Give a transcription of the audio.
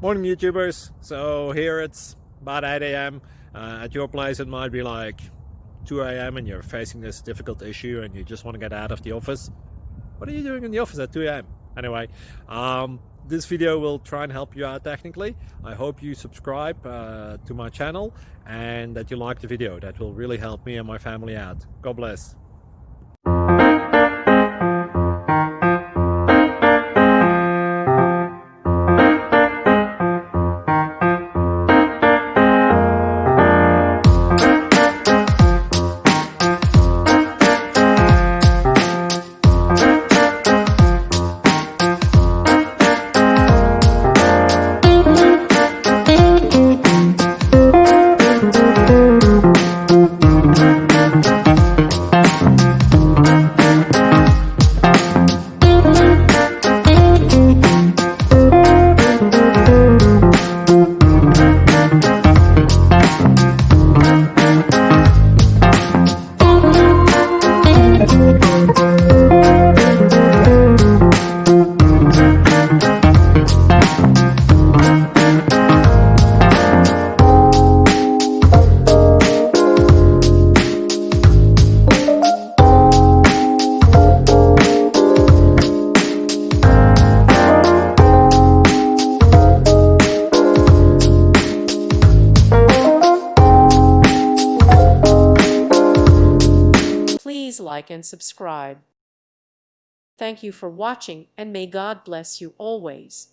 Morning YouTubers. So here it's about 8 a.m. At your place it might be like 2 a.m. and you're facing this difficult issue and you just want to get out of the office. What are you doing in the office at 2 a.m.? Anyway, this video will try and help you out technically. I hope you subscribe to my channel and that you like the video. That will really help me and my family out. God bless. Please like and subscribe. Thank you for watching, and may God bless you always.